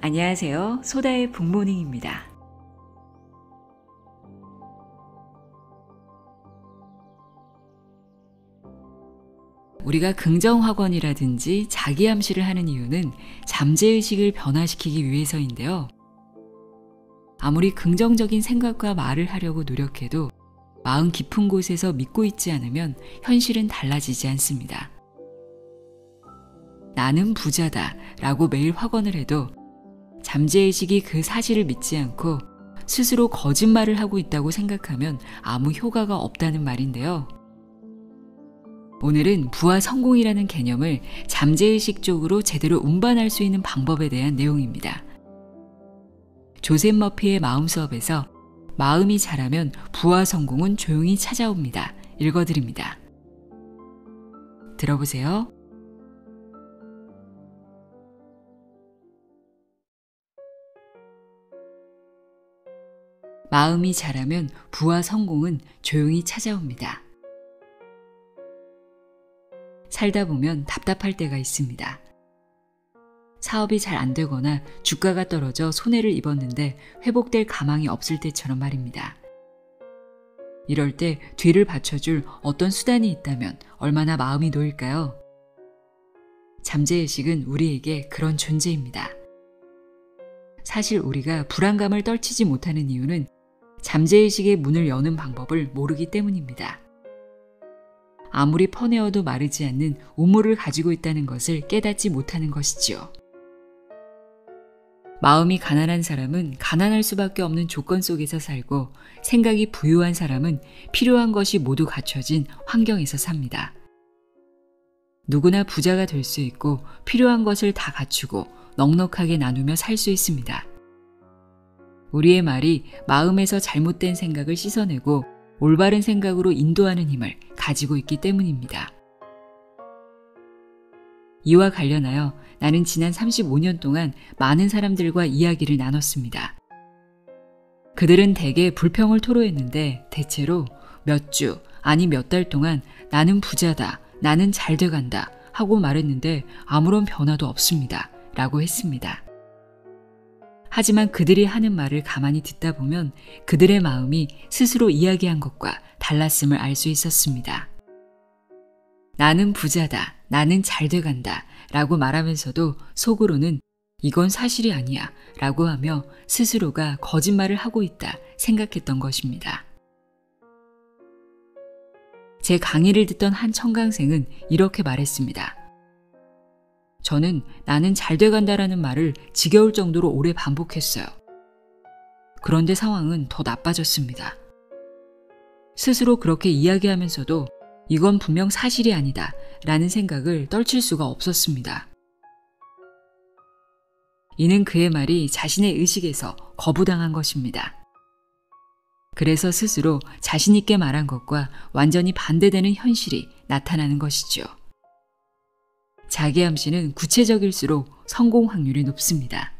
안녕하세요. 소다의 북모닝입니다. 우리가 긍정확언이라든지 자기암시를 하는 이유는 잠재의식을 변화시키기 위해서인데요. 아무리 긍정적인 생각과 말을 하려고 노력해도 마음 깊은 곳에서 믿고 있지 않으면 현실은 달라지지 않습니다. 나는 부자다 라고 매일 확언을 해도 잠재의식이 그 사실을 믿지 않고 스스로 거짓말을 하고 있다고 생각하면 아무 효과가 없다는 말인데요. 오늘은 부와 성공이라는 개념을 잠재의식 쪽으로 제대로 운반할 수 있는 방법에 대한 내용입니다. 조셉 머피의 마음 수업에서 마음이 자라면 부와 성공은 조용히 찾아옵니다. 읽어드립니다. 들어보세요. 마음이 자라면 부와 성공은 조용히 찾아옵니다. 살다 보면 답답할 때가 있습니다. 사업이 잘 안 되거나 주가가 떨어져 손해를 입었는데 회복될 가망이 없을 때처럼 말입니다. 이럴 때 뒤를 받쳐줄 어떤 수단이 있다면 얼마나 마음이 놓일까요? 잠재의식은 우리에게 그런 존재입니다. 사실 우리가 불안감을 떨치지 못하는 이유는 잠재의식의 문을 여는 방법을 모르기 때문입니다. 아무리 퍼내어도 마르지 않는 우물을 가지고 있다는 것을 깨닫지 못하는 것이지요. 마음이 가난한 사람은 가난할 수밖에 없는 조건 속에서 살고 생각이 부유한 사람은 필요한 것이 모두 갖춰진 환경에서 삽니다. 누구나 부자가 될 수 있고 필요한 것을 다 갖추고 넉넉하게 나누며 살 수 있습니다. 우리의 말이 마음에서 잘못된 생각을 씻어내고 올바른 생각으로 인도하는 힘을 가지고 있기 때문입니다. 이와 관련하여 나는 지난 35년 동안 많은 사람들과 이야기를 나눴습니다. 그들은 대개 불평을 토로했는데 대체로 몇 주, 아니 몇 달 동안 나는 부자다, 나는 잘 돼간다 하고 말했는데 아무런 변화도 없습니다. 라고 했습니다. 하지만 그들이 하는 말을 가만히 듣다 보면 그들의 마음이 스스로 이야기한 것과 달랐음을 알 수 있었습니다. 나는 부자다, 나는 잘 돼간다 라고 말하면서도 속으로는 이건 사실이 아니야 라고 하며 스스로가 거짓말을 하고 있다 생각했던 것입니다. 제 강의를 듣던 한 청강생은 이렇게 말했습니다. 저는 나는 잘 돼간다라는 말을 지겨울 정도로 오래 반복했어요. 그런데 상황은 더 나빠졌습니다. 스스로 그렇게 이야기하면서도 이건 분명 사실이 아니다 라는 생각을 떨칠 수가 없었습니다. 이는 그의 말이 자신의 의식에서 거부당한 것입니다. 그래서 스스로 자신 있게 말한 것과 완전히 반대되는 현실이 나타나는 것이죠. 자기암시는 구체적일수록 성공 확률이 높습니다.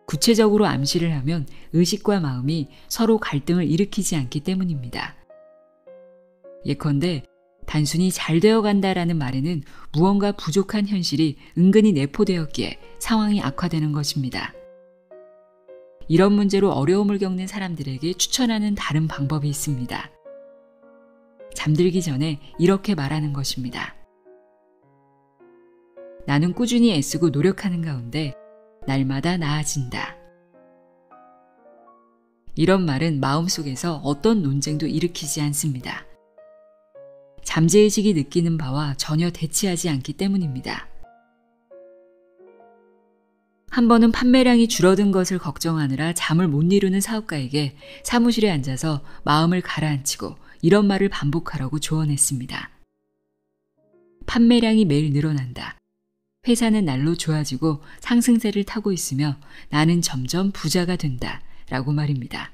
구체적으로 암시를 하면 의식과 마음이 서로 갈등을 일으키지 않기 때문입니다. 예컨대 단순히 잘 되어간다라는 말에는 무언가 부족한 현실이 은근히 내포되었기에 상황이 악화되는 것입니다. 이런 문제로 어려움을 겪는 사람들에게 추천하는 다른 방법이 있습니다. 잠들기 전에 이렇게 말하는 것입니다. 나는 꾸준히 애쓰고 노력하는 가운데 날마다 나아진다. 이런 말은 마음속에서 어떤 논쟁도 일으키지 않습니다. 잠재의식이 느끼는 바와 전혀 대치하지 않기 때문입니다. 한 번은 판매량이 줄어든 것을 걱정하느라 잠을 못 이루는 사업가에게 사무실에 앉아서 마음을 가라앉히고 이런 말을 반복하라고 조언했습니다. 판매량이 매일 늘어난다. 회사는 날로 좋아지고 상승세를 타고 있으며 나는 점점 부자가 된다 라고 말입니다.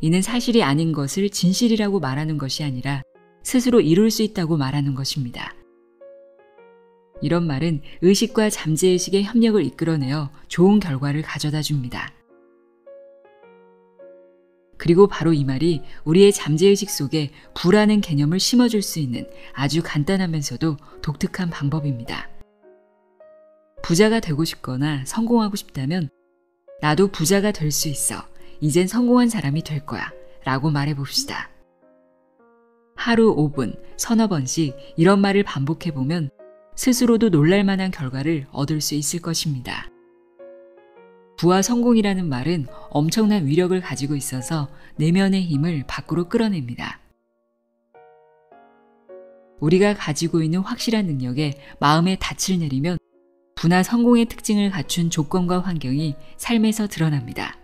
이는 사실이 아닌 것을 진실이라고 말하는 것이 아니라 스스로 이룰 수 있다고 말하는 것입니다. 이런 말은 의식과 잠재의식의 협력을 이끌어내어 좋은 결과를 가져다 줍니다. 그리고 바로 이 말이 우리의 잠재의식 속에 부라는 개념을 심어줄 수 있는 아주 간단하면서도 독특한 방법입니다. 부자가 되고 싶거나 성공하고 싶다면 나도 부자가 될 수 있어. 이젠 성공한 사람이 될 거야. 라고 말해봅시다. 하루 5분, 서너 번씩 이런 말을 반복해보면 스스로도 놀랄만한 결과를 얻을 수 있을 것입니다. 부와 성공이라는 말은 엄청난 위력을 가지고 있어서 내면의 힘을 밖으로 끌어냅니다. 우리가 가지고 있는 확실한 능력에 마음의 닻을 내리면 부나 성공의 특징을 갖춘 조건과 환경이 삶에서 드러납니다.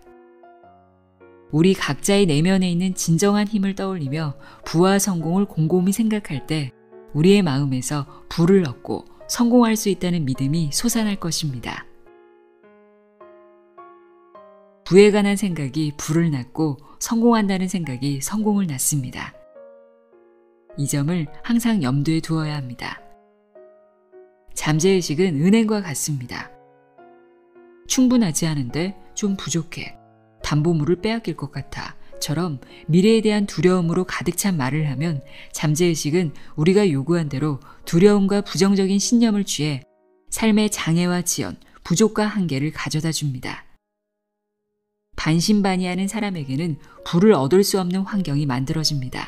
우리 각자의 내면에 있는 진정한 힘을 떠올리며 부와 성공을 곰곰이 생각할 때 우리의 마음에서 부를 얻고 성공할 수 있다는 믿음이 솟아날 것입니다. 부에 관한 생각이 부를 낳고 성공한다는 생각이 성공을 낳습니다. 이 점을 항상 염두에 두어야 합니다. 잠재의식은 은행과 같습니다. 충분하지 않은데 좀 부족해. 담보물을 빼앗길 것 같아. 처럼 미래에 대한 두려움으로 가득 찬 말을 하면 잠재의식은 우리가 요구한 대로 두려움과 부정적인 신념을 취해 삶의 장애와 지연, 부족과 한계를 가져다 줍니다. 반신반의하는 사람에게는 부를 얻을 수 없는 환경이 만들어집니다.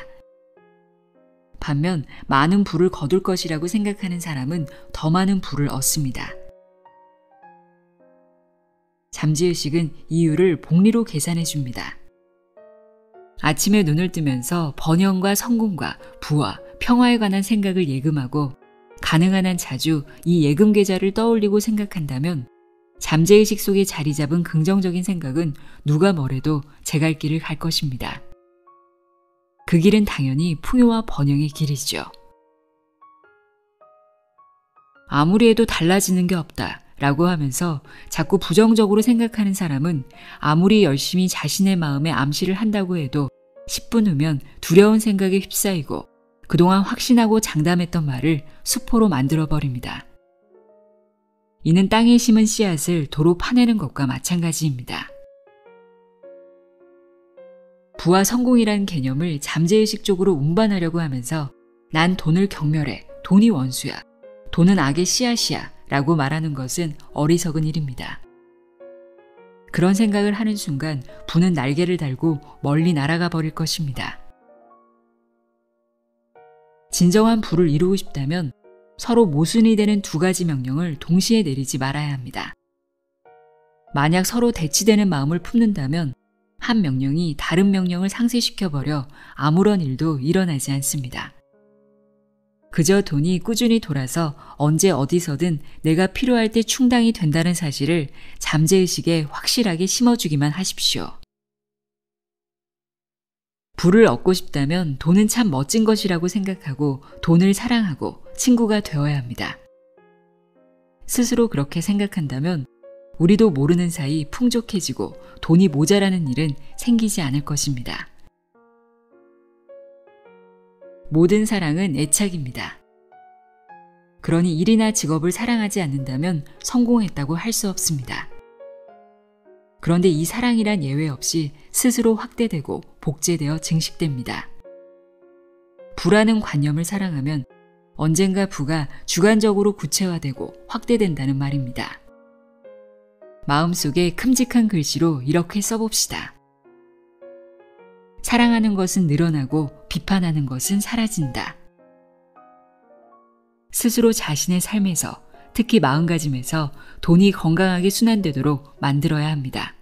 반면 많은 부를 거둘 것이라고 생각하는 사람은 더 많은 부를 얻습니다. 잠재의식은 이유를 복리로 계산해 줍니다. 아침에 눈을 뜨면서 번영과 성공과 부와 평화에 관한 생각을 예금하고 가능한 한 자주 이 예금 계좌를 떠올리고 생각한다면 잠재의식 속에 자리 잡은 긍정적인 생각은 누가 뭐래도 제 갈 길을 갈 것입니다. 그 길은 당연히 풍요와 번영의 길이죠. 아무리 해도 달라지는 게 없다 라고 하면서 자꾸 부정적으로 생각하는 사람은 아무리 열심히 자신의 마음에 암시를 한다고 해도 10분 후면 두려운 생각에 휩싸이고 그동안 확신하고 장담했던 말을 수포로 만들어버립니다. 이는 땅에 심은 씨앗을 도로 파내는 것과 마찬가지입니다. 부와 성공이라는 개념을 잠재의식 쪽으로 운반하려고 하면서 난 돈을 경멸해, 돈이 원수야, 돈은 악의 씨앗이야 라고 말하는 것은 어리석은 일입니다. 그런 생각을 하는 순간 부는 날개를 달고 멀리 날아가 버릴 것입니다. 진정한 부를 이루고 싶다면 서로 모순이 되는 두 가지 명령을 동시에 내리지 말아야 합니다. 만약 서로 대치되는 마음을 품는다면 한 명령이 다른 명령을 상쇄시켜버려 아무런 일도 일어나지 않습니다. 그저 돈이 꾸준히 돌아서 언제 어디서든 내가 필요할 때 충당이 된다는 사실을 잠재의식에 확실하게 심어주기만 하십시오. 부를 얻고 싶다면 돈은 참 멋진 것이라고 생각하고 돈을 사랑하고 친구가 되어야 합니다. 스스로 그렇게 생각한다면 우리도 모르는 사이 풍족해지고 돈이 모자라는 일은 생기지 않을 것입니다. 모든 사랑은 애착입니다. 그러니 일이나 직업을 사랑하지 않는다면 성공했다고 할 수 없습니다. 그런데 이 사랑이란 예외 없이 스스로 확대되고 복제되어 증식됩니다. 부라는 관념을 사랑하면 언젠가 부가 주관적으로 구체화되고 확대된다는 말입니다. 마음속에 큼직한 글씨로 이렇게 써봅시다. 사랑하는 것은 늘어나고 비판하는 것은 사라진다. 스스로 자신의 삶에서, 특히 마음가짐에서 돈이 건강하게 순환되도록 만들어야 합니다.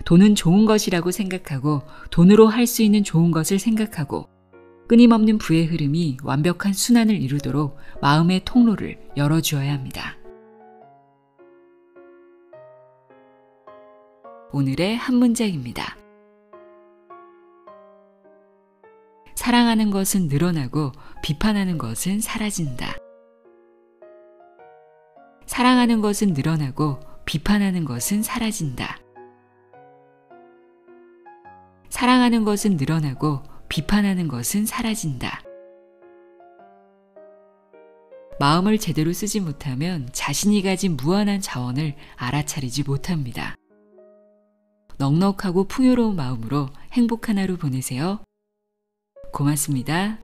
돈은 좋은 것이라고 생각하고 돈으로 할 수 있는 좋은 것을 생각하고 끊임없는 부의 흐름이 완벽한 순환을 이루도록 마음의 통로를 열어주어야 합니다. 오늘의 한 문장입니다. 사랑하는 것은 늘어나고 비판하는 것은 사라진다. 사랑하는 것은 늘어나고 비판하는 것은 사라진다. 사랑하는 것은 늘어나고 비판하는 것은 사라진다. 마음을 제대로 쓰지 못하면 자신이 가진 무한한 자원을 알아차리지 못합니다. 넉넉하고 풍요로운 마음으로 행복한 하루 보내세요. 고맙습니다.